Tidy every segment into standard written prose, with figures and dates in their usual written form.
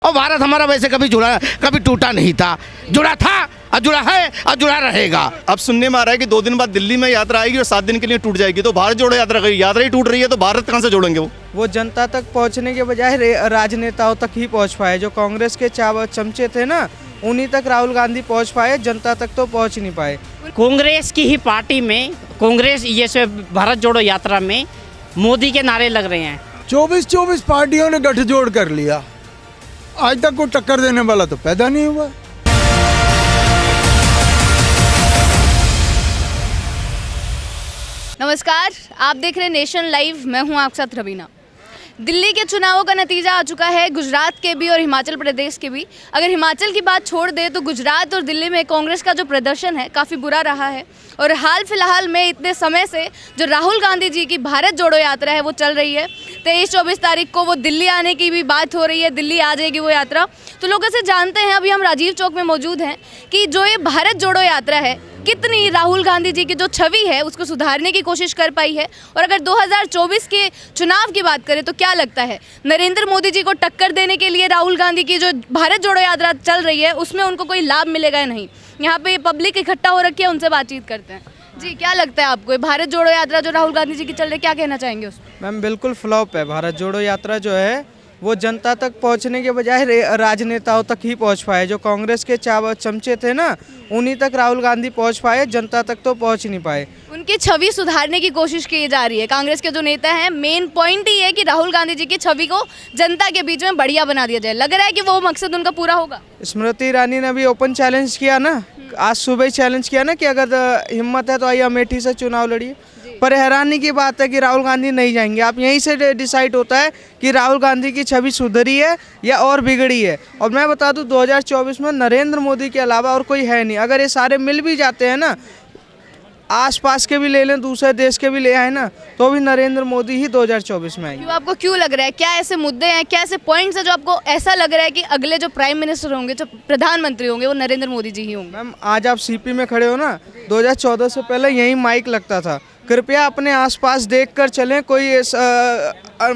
और भारत हमारा वैसे कभी टूटा नहीं था, जुड़ा था और जुड़ा है और जुड़ा रहेगा। अब सुनने में आ रहा है कि 2 दिन बाद दिल्ली में यात्रा आएगी और 7 दिन के लिए टूट जाएगी। तो भारत जोड़ो यात्रा ही टूट रही है, तो भारत कहाँ से जोड़ेंगे वो जनता तक पहुंचने के बजाय राजनेताओं तक ही पहुंच पाए। जो कांग्रेस के चमचे थे ना, उन्हीं तक राहुल गांधी पहुंच पाए, जनता तक तो पहुंच नहीं पाए। कांग्रेस की ही पार्टी में, कांग्रेस ये भारत जोड़ो यात्रा में मोदी के नारे लग रहे हैं। 24 पार्टियों ने गठजोड़ कर लिया, आज तक कोई टक्कर देने वाला तो पैदा नहीं हुआ। नमस्कार, आप देख रहे हैं नेशन लाइव। मैं हूं आपके साथ रवीना। दिल्ली के चुनावों का नतीजा आ चुका है, गुजरात के भी और हिमाचल प्रदेश के भी। अगर हिमाचल की बात छोड़ दे तो गुजरात और दिल्ली में कांग्रेस का जो प्रदर्शन है काफ़ी बुरा रहा है। और हाल फिलहाल में इतने समय से जो राहुल गांधी जी की भारत जोड़ो यात्रा है वो चल रही है। 23-24 तारीख को वो दिल्ली आने की भी बात हो रही है, दिल्ली आ जाएगी वो यात्रा। तो लोगों से जानते हैं, अभी हम राजीव चौक में मौजूद हैं, कि जो ये भारत जोड़ो यात्रा है कितनी राहुल गांधी जी की जो छवि है उसको सुधारने की कोशिश कर पाई है। और अगर 2024 के चुनाव की बात करें तो क्या लगता है, नरेंद्र मोदी जी को टक्कर देने के लिए राहुल गांधी की जो भारत जोड़ो यात्रा चल रही है उसमें उनको कोई लाभ मिलेगा या नहीं? यहाँ पे पब्लिक इकट्ठा हो रखी है, उनसे बातचीत करते हैं। जी, क्या लगता है आपको भारत जोड़ो यात्रा जो राहुल गांधी जी की चल रही है, क्या कहना चाहेंगे उसमें? मैम बिल्कुल फ्लॉप है। भारत जोड़ो यात्रा जो है वो जनता तक पहुंचने के बजाय राजनेताओं तक ही पहुंच पाए। जो कांग्रेस के चमचे थे ना, उन्हीं तक राहुल गांधी पहुंच पाए, जनता तक तो पहुंच नहीं पाए। उनकी छवि सुधारने की कोशिश की जा रही है। कांग्रेस के जो नेता हैं, मेन पॉइंट ही है कि राहुल गांधी जी की छवि को जनता के बीच में बढ़िया बना दिया जाए। लग रहा है कि वो मकसद उनका पूरा होगा। स्मृति ईरानी ने भी ओपन चैलेंज किया ना, आज सुबह ही चैलेंज किया ना कि अगर हिम्मत है तो आइए अमेठी से चुनाव लड़िए। पर हैरानी की बात है कि राहुल गांधी नहीं जाएंगे। आप यहीं से डिसाइड होता है कि राहुल गांधी की छवि सुधरी है या और बिगड़ी है। और मैं बता दूं 2024 में नरेंद्र मोदी के अलावा और कोई है नहीं। अगर ये सारे मिल भी जाते हैं ना, आसपास के भी ले लें, दूसरे देश के भी ले आए ना, तो भी नरेंद्र मोदी ही 2024 में आएंगे। आपको क्यों लग रहा है, क्या ऐसे मुद्दे हैं, क्या ऐसे पॉइंट्स हैं जो आपको ऐसा लग रहा है कि अगले जो प्राइम मिनिस्टर होंगे, जो प्रधानमंत्री होंगे, वो नरेंद्र मोदी जी ही होंगे? मैम आज आप सीपी में खड़े हो ना, 2014 से पहले यही माइक लगता था। कृपया अपने आसपास देखकर चलें, कोई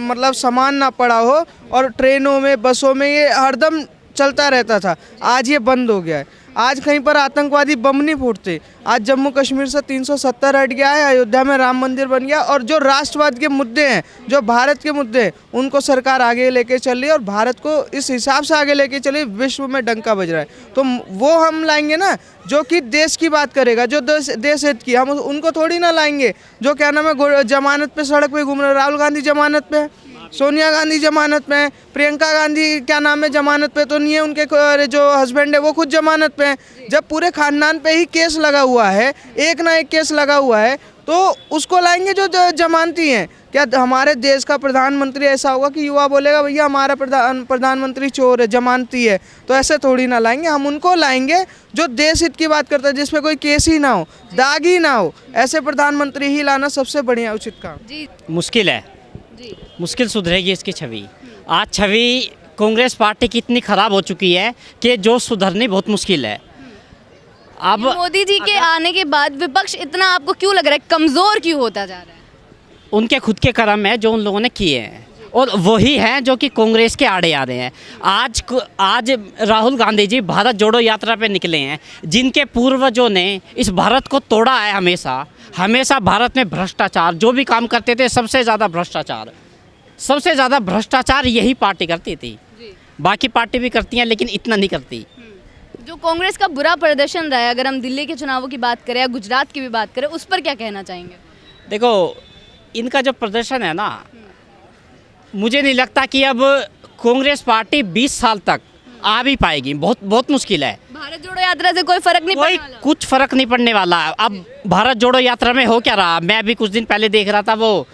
मतलब सामान ना पड़ा हो। और ट्रेनों में, बसों में ये हरदम चलता रहता था, आज ये बंद हो गया है। आज कहीं पर आतंकवादी बम नहीं फूटते। आज जम्मू कश्मीर से 370 हट गया है, अयोध्या में राम मंदिर बन गया। और जो राष्ट्रवाद के मुद्दे हैं, जो भारत के मुद्दे हैं, उनको सरकार आगे लेके चल रही है और भारत को इस हिसाब से आगे लेके चली, विश्व में डंका बज रहा है। तो वो हम लाएंगे ना जो कि देश की बात करेगा, जो देश हित की। हम उनको थोड़ी ना लाएंगे जो क्या नाम है जमानत पे सड़क पे घूम रहे। राहुल गांधी जमानत पे है, सोनिया गांधी जमानत पे है, प्रियंका गांधी क्या नाम है जमानत पे तो नहीं है, उनके जो हस्बैंड है वो खुद जमानत पे हैं। जब पूरे खानदान पे ही केस लगा हुआ है, एक ना एक केस लगा हुआ है, तो उसको लाएंगे जो जमानती हैं। क्या हमारे देश का प्रधानमंत्री ऐसा होगा कि युवा बोलेगा भैया हमारा प्रधानमंत्री चोर है, जमानती है? तो ऐसे थोड़ी ना लाएंगे। हम उनको लाएंगे जो देश हित की बात करता है, जिसपे कोई केस ही ना हो, दाग ही ना हो। ऐसे प्रधानमंत्री ही लाना सबसे बढ़िया उचित काम। जी, मुश्किल है, मुश्किल सुधरेगी इसकी छवि। आज छवि कांग्रेस पार्टी की इतनी खराब हो चुकी है कि जो सुधरनी बहुत मुश्किल है। अब मोदी जी के आने के बाद विपक्ष इतना आपको क्यों लग रहा है कमजोर क्यों होता जा रहा है? उनके खुद के कर्म है जो उन लोगों ने किए हैं, और वही हैं जो कि कांग्रेस के आड़े आ रहे हैं। आज राहुल गांधी जी भारत जोड़ो यात्रा पे निकले हैं, जिनके पूर्वजों ने इस भारत को तोड़ा है। हमेशा भारत में भ्रष्टाचार, जो भी काम करते थे सबसे ज़्यादा भ्रष्टाचार यही पार्टी करती थी। बाकी पार्टी भी करती हैं लेकिन इतना नहीं करती। जो कांग्रेस का बुरा प्रदर्शन रहा है, अगर हम दिल्ली के चुनावों की बात करें या गुजरात की भी बात करें, उस पर क्या कहना चाहेंगे? देखो, इनका जो प्रदर्शन है ना, मुझे नहीं लगता कि अब कांग्रेस पार्टी 20 साल तक आ भी पाएगी। बहुत मुश्किल है। भारत जोड़ो यात्रा से कोई फर्क नहीं पड़ने वाला, कुछ फर्क नहीं पड़ने वाला। अब भारत जोड़ो यात्रा में हो क्या रहा, मैं भी कुछ दिन पहले देख रहा था, वो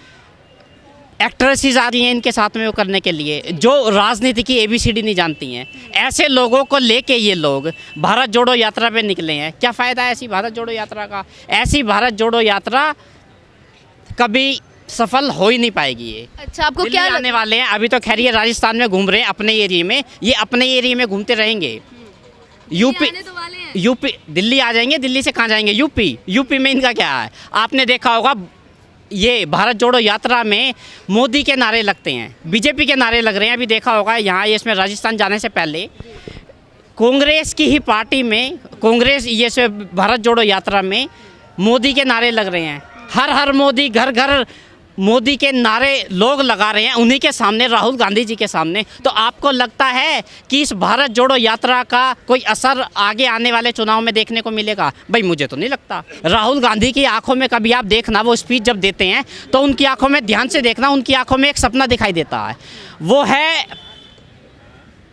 एक्ट्रेसेस आ रही हैं इनके साथ में वो करने के लिए, जो राजनीति की ABCD नहीं जानती हैं। ऐसे लोगों को लेके ये लोग भारत जोड़ो यात्रा पे निकले हैं। क्या फ़ायदा है ऐसी भारत जोड़ो यात्रा का? ऐसी भारत जोड़ो यात्रा कभी सफल हो ही नहीं पाएगी। ये अच्छा, आपको क्या आने वाले हैं? अभी तो खैर ये राजस्थान में घूम रहे हैं अपने एरिया में, ये अपने एरिया में घूमते रहेंगे। यूपी दिल्ली आ जाएंगे। दिल्ली से कहाँ जाएंगे? यूपी में इनका क्या है? आपने देखा होगा ये भारत जोड़ो यात्रा में मोदी के नारे लगते हैं, बीजेपी के नारे लग रहे हैं। अभी देखा होगा यहाँ ये इसमें राजस्थान जाने से पहले कांग्रेस की ही पार्टी में, कांग्रेस ये से भारत जोड़ो यात्रा में मोदी के नारे लग रहे हैं। हर हर मोदी, घर घर मोदी के नारे लोग लगा रहे हैं, उन्हीं के सामने, राहुल गांधी जी के सामने। तो आपको लगता है कि इस भारत जोड़ो यात्रा का कोई असर आगे आने वाले चुनाव में देखने को मिलेगा? भाई मुझे तो नहीं लगता। राहुल गांधी की आंखों में कभी आप देखना, वो स्पीच जब देते हैं तो उनकी आंखों में ध्यान से देखना, उनकी आंखों में एक सपना दिखाई देता है, वो है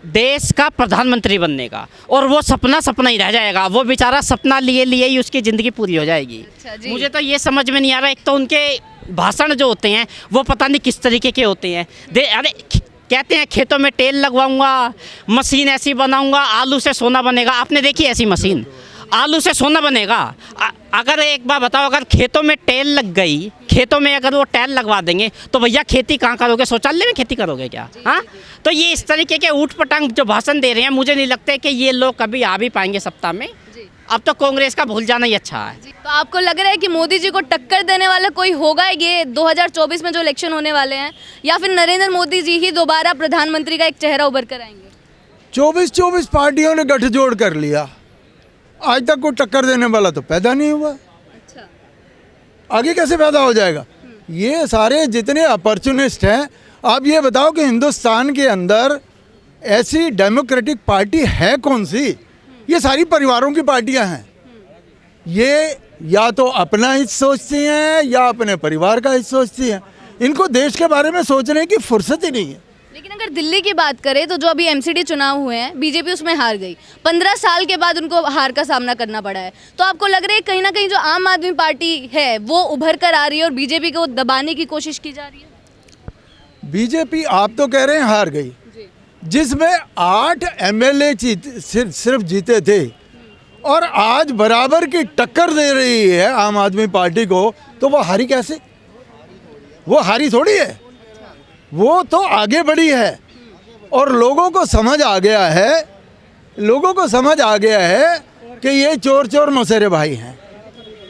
देश का प्रधानमंत्री बनने का। और वो सपना ही रह जाएगा, वो बेचारा सपना लिए ही उसकी ज़िंदगी पूरी हो जाएगी। अच्छा जी। मुझे तो ये समझ में नहीं आ रहा, एक तो उनके भाषण जो होते हैं वो पता नहीं किस तरीके के होते हैं। अरे कहते हैं खेतों में तेल लगवाऊंगा, मशीन ऐसी बनाऊंगा, आलू से सोना बनेगा। आपने देखी ऐसी मशीन? आलू से सोना बनेगा? अगर एक बार बताओ, अगर खेतों में टेल लग गई, खेतों में अगर वो टेल लगवा देंगे तो भैया खेती कहाँ करोगे? शौचालय में खेती करोगे क्या? हाँ, तो ये इस तरीके के ऊट पटांग जो भाषण दे रहे हैं, मुझे नहीं लगता कि ये लोग कभी आ भी पाएंगे सत्ता में। अब तो कांग्रेस का भूल जाना ही अच्छा है। तो आपको लग रहा है कि मोदी जी को टक्कर देने वाला कोई होगा ये 2024 में जो इलेक्शन होने वाले हैं, या फिर नरेंद्र मोदी जी ही दोबारा प्रधानमंत्री का एक चेहरा उभर कर आएंगे? 24 पार्टियों ने गठजोड़ कर लिया, आज तक कोई टक्कर देने वाला तो पैदा नहीं हुआ। अच्छा। आगे कैसे पैदा हो जाएगा? ये सारे जितने अपॉर्चुनिस्ट हैं, आप ये बताओ कि हिंदुस्तान के अंदर ऐसी डेमोक्रेटिक पार्टी है कौन सी? ये सारी परिवारों की पार्टियां हैं। ये या तो अपना हित सोचती हैं या अपने परिवार का हित सोचती हैं। इनको देश के बारे में सोचने की फुर्सत ही नहीं है। लेकिन अगर दिल्ली की बात करें तो जो अभी एमसीडी चुनाव हुए हैं, बीजेपी उसमें हार गई। 15 साल के बाद उनको हार का सामना करना पड़ा है। तो आपको लग रहा है कहीं ना कहीं जो आम आदमी पार्टी है वो उभर कर आ रही है और बीजेपी को दबाने की कोशिश की जा रही है? बीजेपी, आप तो कह रहे हैं हार गई, जिसमें 8 एमएलए सिर्फ जीते थे और आज बराबर की टक्कर दे रही है आम आदमी पार्टी को, तो वो हारी कैसे? वो हारी थोड़ी है, वो तो आगे बढ़ी है। और लोगों को समझ आ गया है, कि ये चोर चोर मौसेरे भाई हैं।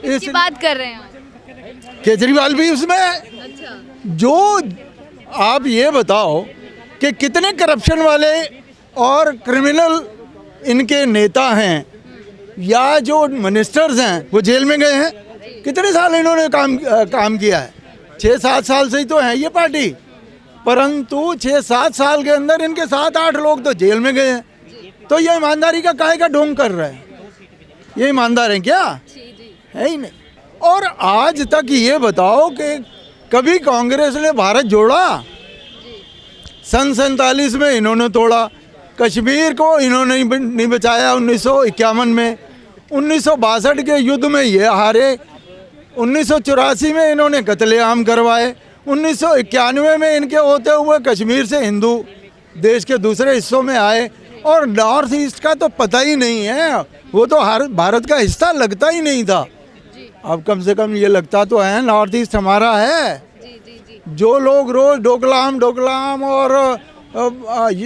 इसकी बात कर रहे हैं केजरीवाल भी उसमें है। अच्छा। जो आप ये बताओ कि कितने करप्शन वाले और क्रिमिनल इनके नेता हैं या जो मिनिस्टर्स हैं वो जेल में गए हैं। कितने साल इन्होंने काम किया है? 6-7 साल से ही तो है ये पार्टी, परंतु 6-7 साल के अंदर इनके 7-8 लोग तो जेल में गए हैं। तो ये ईमानदारी का काहे का ढोंग कर रहे हैं? ये ईमानदार हैं क्या? है ही नहीं। और आज तक ये बताओ कि कभी कांग्रेस ने भारत जोड़ा? सन 47 में इन्होंने तोड़ा, कश्मीर को इन्होंने नहीं बचाया 1951 में, 1962 के युद्ध में ये हारे, 1984 में इन्होंने कत्लेआम करवाए, 1991 में इनके होते हुए कश्मीर से हिंदू देश के दूसरे हिस्सों में आए। और नॉर्थ ईस्ट का तो पता ही नहीं है, वो तो भारत का हिस्सा लगता ही नहीं था। अब कम से कम ये लगता तो है नॉर्थ ईस्ट हमारा है। जो लोग रोज डोकलाम और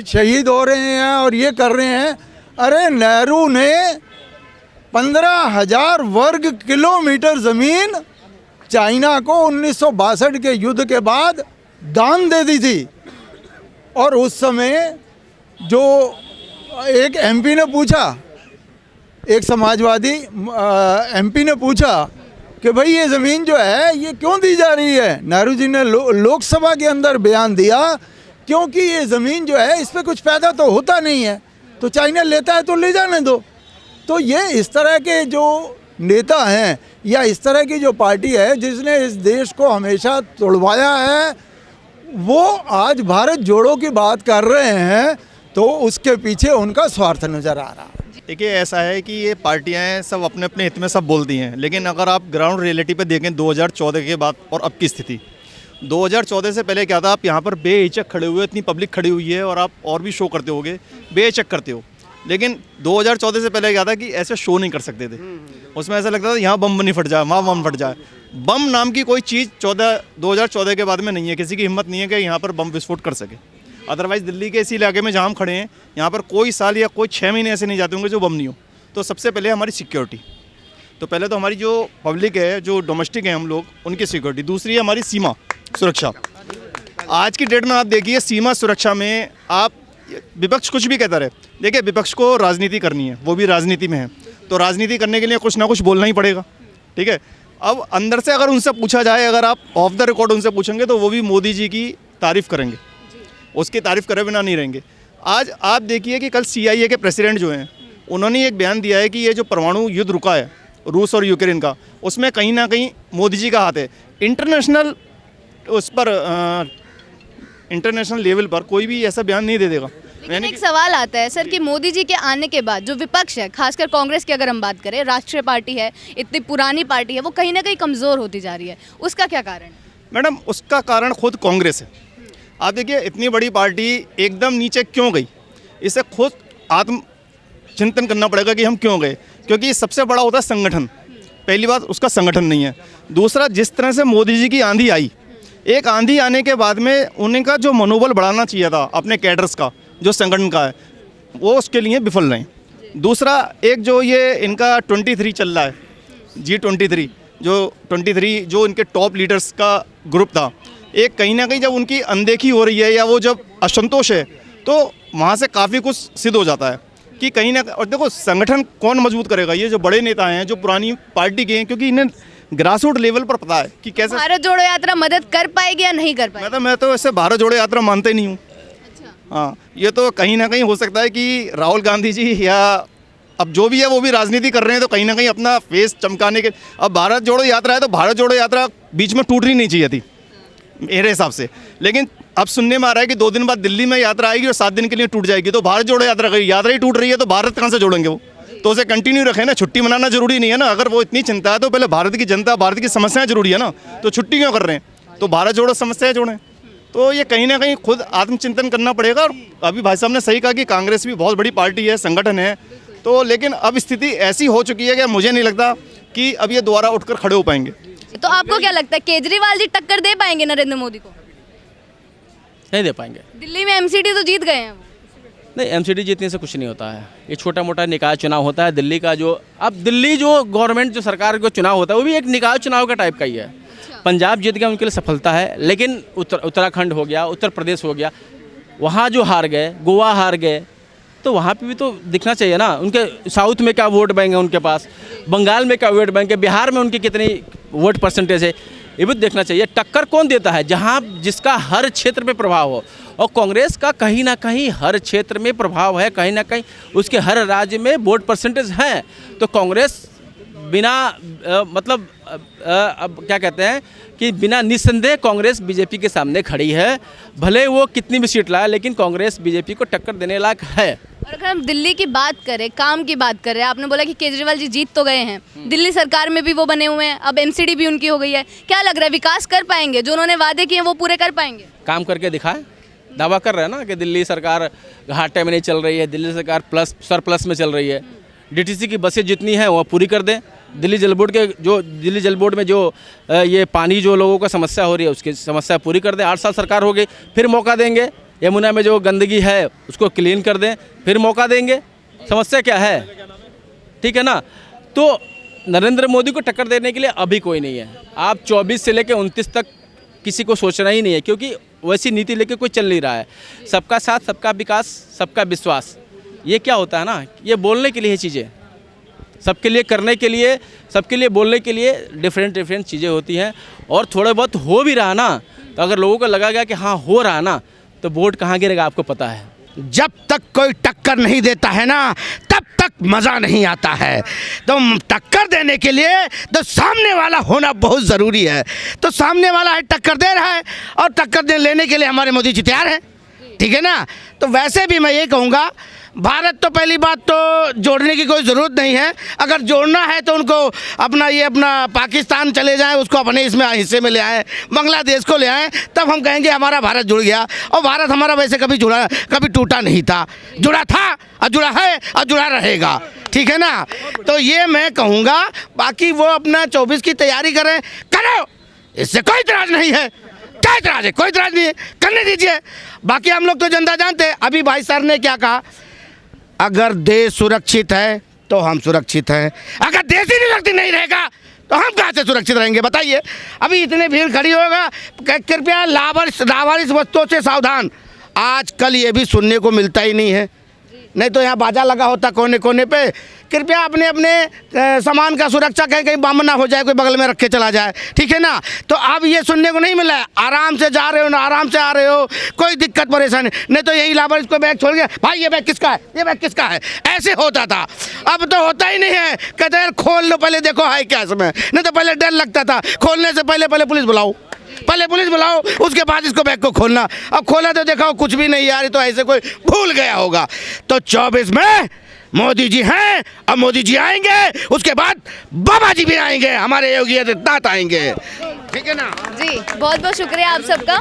शहीद हो रहे हैं और ये कर रहे हैं, अरे नेहरू ने 15,000 वर्ग किलोमीटर ज़मीन चाइना को 1962 के युद्ध के बाद दान दे दी थी। और उस समय जो एक एमपी ने पूछा, एक समाजवादी एमपी ने पूछा कि भाई ये ज़मीन जो है ये क्यों दी जा रही है? नेहरू जी ने लोकसभा के अंदर बयान दिया, क्योंकि ये ज़मीन जो है इस पर कुछ पैदा तो होता नहीं है, तो चाइना लेता है तो ले जाने दो। तो ये इस तरह के जो नेता हैं या इस तरह की जो पार्टी है जिसने इस देश को हमेशा तोड़वाया है, वो आज भारत जोड़ो की बात कर रहे हैं, तो उसके पीछे उनका स्वार्थ नज़र आ रहा है। देखिए, ऐसा है कि ये पार्टियां हैं, सब अपने अपने हित में सब बोलती हैं, लेकिन अगर आप ग्राउंड रियलिटी पे देखें 2014 के बाद और अब की स्थिति, 2014 से पहले क्या था? आप यहाँ पर बेहिचक खड़े हुए, इतनी पब्लिक खड़ी हुई है और आप और भी शो करते होगे, बेहिचक करते हो। लेकिन 2014 से पहले क्या था कि ऐसे शो नहीं कर सकते थे। उसमें ऐसा लगता था यहाँ बम नहीं फट जाए, वहाँ बम फट जाए। बम नाम की कोई चीज़ 2014 के बाद में नहीं है, किसी की हिम्मत नहीं है कि यहाँ पर बम विस्फोट कर सके। अदरवाइज़ दिल्ली के इसी इलाके में जहाँ हम खड़े हैं, यहाँ पर कोई साल या कोई 6 महीने ऐसे नहीं जाते होंगे जो बम नहीं हो। तो सबसे पहले हमारी सिक्योरिटी, तो पहले तो हमारी जो पब्लिक है, जो डोमेस्टिक है हम लोग, उनकी सिक्योरिटी। दूसरी है हमारी सीमा सुरक्षा। आज की डेट में आप देखिए सीमा सुरक्षा में आप विपक्ष कुछ भी कहता रहे, देखिए विपक्ष को राजनीति करनी है, वो भी राजनीति में है, तो राजनीति करने के लिए कुछ ना कुछ बोलना ही पड़ेगा, ठीक है। अब अंदर से अगर उनसे पूछा जाए, अगर आप ऑफ द रिकॉर्ड उनसे पूछेंगे तो वो भी मोदी जी की तारीफ़ करेंगे, उसकी तारीफ़ करे बिना नहीं रहेंगे। आज आप देखिए कि कल CIA के प्रेसिडेंट जो हैं, उन्होंने एक बयान दिया है कि ये जो परमाणु युद्ध रुका है रूस और यूक्रेन का, उसमें कहीं ना कहीं मोदी जी का हाथ है। इंटरनेशनल उस पर इंटरनेशनल लेवल पर कोई भी ऐसा बयान नहीं दे देगा। लेकिन एक सवाल आता है सर कि मोदी जी के आने के बाद जो विपक्ष है, खासकर कांग्रेस की अगर हम बात करें, राष्ट्रीय पार्टी है, इतनी पुरानी पार्टी है, वो कहीं ना कहीं कमज़ोर होती जा रही है, उसका क्या कारण है? मैडम उसका कारण खुद कांग्रेस है। आप देखिए इतनी बड़ी पार्टी एकदम नीचे क्यों गई, इसे खुद आत्म चिंतन करना पड़ेगा कि हम क्यों गए, क्योंकि सबसे बड़ा होता है संगठन। पहली बात उसका संगठन नहीं है। दूसरा, जिस तरह से मोदी जी की आंधी आई, एक आंधी आने के बाद में उनका जो मनोबल बढ़ाना चाहिए था अपने कैडर्स का, जो संगठन का है, वो उसके लिए विफल रहे। दूसरा, एक जो ये इनका 23 चल रहा है, G23, जो 23 जो इनके टॉप लीडर्स का ग्रुप था, एक कहीं ना कहीं जब उनकी अनदेखी हो रही है या वो जब असंतोष है, तो वहाँ से काफ़ी कुछ सिद्ध हो जाता है कि कहीं ना। और देखो संगठन कौन मजबूत करेगा, ये जो बड़े नेता हैं, जो पुरानी पार्टी के हैं, क्योंकि इन्हें ग्रास रूट लेवल पर पता है कि कैसे भारत जोड़ो यात्रा मदद कर पाएगी या नहीं कर पाएगी? मैं तो ऐसे भारत जोड़ो यात्रा मानते ही नहीं हूँ। हाँ, ये तो कहीं ना कहीं हो सकता है कि राहुल गांधी जी या अब जो भी है वो भी राजनीति कर रहे हैं, तो कहीं ना कहीं अपना फेस चमकाने के। अब भारत जोड़ो यात्रा है तो भारत जोड़ो यात्रा बीच में टूटनी नहीं चाहिए थी मेरे हिसाब से, लेकिन अब सुनने में आ रहा है कि 2 दिन बाद दिल्ली में यात्रा आएगी और 7 दिन के लिए टूट जाएगी। तो भारत जोड़ो यात्रा ही टूट रही है तो भारत कहाँ से जोड़ेंगे वो? तो उसे कंटिन्यू रखें ना, छुट्टी मनाना जरूरी नहीं है ना। अगर वो इतनी चिंता है तो पहले भारत की जनता, भारत की समस्याएं जरूरी है ना, तो छुट्टी क्यों कर रहे हैं? तो भारत जोड़ो समस्याएं जोड़ें। तो ये कहीं ना कहीं खुद आत्मचिंतन करना पड़ेगा। और अभी भाई साहब ने सही कहा कि कांग्रेस भी बहुत बड़ी पार्टी है, संगठन है, तो लेकिन अब स्थिति ऐसी हो चुकी है कि मुझे नहीं लगता कि अब ये दोबारा उठकर खड़े हो पाएंगे। तो आपको क्या लगता है केजरीवाल जी टक्कर दे पाएंगे नरेंद्र मोदी को? नहीं दे पाएंगे। दिल्ली में MCD तो जीत गए हैं वो। नहीं, MCD जीतने से कुछ नहीं होता है। ये छोटा मोटा निकाय चुनाव होता है दिल्ली का। जो अब दिल्ली जो गवर्नमेंट जो सरकार का चुनाव होता है वो भी एक निकाय चुनाव का टाइप का ही है। पंजाब जीत गया उनके लिए सफलता है, लेकिन उत्तराखंड हो गया, उत्तर प्रदेश हो गया, वहाँ जो हार गए, गोवा हार गए, तो वहाँ पे भी तो दिखना चाहिए ना। उनके साउथ में क्या वोट बैंक है उनके पास, बंगाल में क्या वोट बैंक है, बिहार में उनकी कितनी वोट परसेंटेज है, ये भी देखना चाहिए। टक्कर कौन देता है? जहाँ जिसका हर क्षेत्र में प्रभाव हो। और कांग्रेस का कहीं ना कहीं हर क्षेत्र में प्रभाव है, कहीं ना कहीं उसके हर राज्य में वोट परसेंटेज है। तो कांग्रेस बिना मतलब अब क्या कहते हैं कि बिना निस्संदेह कांग्रेस बीजेपी के सामने खड़ी है। भले वो कितनी भी सीट लाए, लेकिन कांग्रेस बीजेपी को टक्कर देने लायक है। और अगर हम दिल्ली की बात करें, काम की बात करें, आपने बोला कि केजरीवाल जी जीत तो गए हैं, दिल्ली सरकार में भी वो बने हुए हैं, अब MCD भी उनकी हो गई है, क्या लग रहा है विकास कर पाएंगे? जो उन्होंने वादे किए वो पूरे कर पाएंगे? काम करके दिखाए। दावा कर रहे हैं ना कि दिल्ली सरकार घाटे में नहीं चल रही है, दिल्ली सरकार सरप्लस में चल रही है। DTC की बसें जितनी हैं वो पूरी कर दें। दिल्ली जल बोर्ड में जो ये पानी जो लोगों का समस्या हो रही है उसकी समस्या पूरी कर दें। 8 साल सरकार हो गई, फिर मौका देंगे। यमुना में जो गंदगी है उसको क्लीन कर दें, फिर मौका देंगे। समस्या क्या है? ठीक है ना। तो नरेंद्र मोदी को टक्कर देने के लिए अभी कोई नहीं है। आप 24 से लेकर 29 तक किसी को सोचना ही नहीं है, क्योंकि वैसी नीति लेके कोई चल नहीं रहा है। सबका साथ, सबका विकास, सबका विश्वास, ये क्या होता है ना, ये बोलने के लिए चीज़ें, सबके लिए करने के लिए, सबके लिए बोलने के लिए डिफरेंट चीज़ें होती हैं। और थोड़ा बहुत हो भी रहा ना, तो अगर लोगों को लगा गया कि हाँ हो रहा ना, तो वोट कहाँ गिरेगा आपको पता है। जब तक कोई टक्कर नहीं देता है ना, तब तक मज़ा नहीं आता है। तो टक्कर देने के लिए तो सामने वाला होना बहुत ज़रूरी है। तो सामने वाला है टक्कर दे रहा है, और टक्कर लेने के लिए हमारे मोदी जी तैयार हैं, ठीक है ना। तो वैसे भी मैं ये कहूँगा, भारत तो पहली बात तो जोड़ने की कोई ज़रूरत नहीं है। अगर जोड़ना है तो उनको अपना पाकिस्तान चले जाएं, उसको अपने इसमें हिस्से में ले आएँ, बांग्लादेश को ले आएँ, तब हम कहेंगे हमारा भारत जुड़ गया। और भारत हमारा वैसे कभी टूटा नहीं था, जुड़ा था और जुड़ा है और जुड़ा रहेगा, ठीक है ना। तो ये मैं कहूँगा, बाकी वो अपना 24 की तैयारी करें, करो, इससे कोई इतराज़ नहीं है। क्या इतराज़ है? कोई इतराज़ नहीं है, करने दीजिए। बाकी हम लोग तो जनता जानते हैं। अभी भाई सर ने क्या कहा, अगर देश सुरक्षित है तो हम सुरक्षित हैं, अगर देश ऐसी व्यक्ति नहीं रहेगा तो हम कहाँ से सुरक्षित रहेंगे बताइए। अभी इतनी भीड़ खड़ी होगा, कृपया लावारिस वस्तुओं से सावधान। आजकल ये भी सुनने को मिलता ही नहीं है, नहीं तो यहाँ बाजा लगा होता कोने कोने पे। कृपया अपने अपने सामान का सुरक्षा कहीं कहीं बम ना हो जाए, कोई बगल में रख के चला जाए, ठीक है ना। तो अब ये सुनने को नहीं मिला है, आराम से जा रहे हो ना, आराम से आ रहे हो, कोई दिक्कत परेशानी नहीं। तो यही लावारिस को बैग छोड़ के, भाई ये बैग किसका है, ये बैग किसका है, ऐसे होता था। अब तो होता ही नहीं है, कहते हैं खोल लो पहले देखो है क्या इसमें। नहीं तो पहले डर लगता था, खोलने से पहले पुलिस बुलाओ, पहले पुलिस बुलाओ, उसके बाद इसको बैग को खोलना। अब खोला तो देखा कुछ भी नहीं यार, तो ऐसे कोई भूल गया होगा। तो 24 में मोदी जी हैं, अब मोदी जी आएंगे, उसके बाद बाबा जी भी आएंगे, हमारे योगी आदित्यनाथ आएंगे, ठीक है ना जी। बहुत बहुत शुक्रिया आप सबका।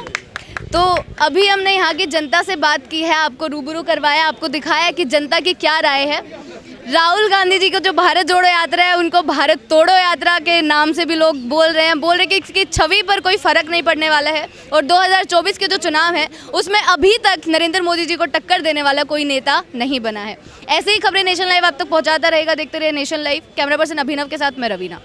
तो अभी हमने यहाँ की जनता से बात की है, आपको रूबरू करवाया, आपको दिखाया कि जनता की क्या राय है। राहुल गांधी जी को जो भारत जोड़ो यात्रा है, उनको भारत तोड़ो यात्रा के नाम से भी लोग बोल रहे हैं कि इसकी छवि पर कोई फर्क नहीं पड़ने वाला है। और 2024 के जो चुनाव है उसमें अभी तक नरेंद्र मोदी जी को टक्कर देने वाला कोई नेता नहीं बना है। ऐसे ही खबरें नेशन लाइव आप तक पहुंचाता रहेगा। देखते रहिए नेशन लाइव। कैमरा पर्सन अभिनव के साथ मैं रवीना।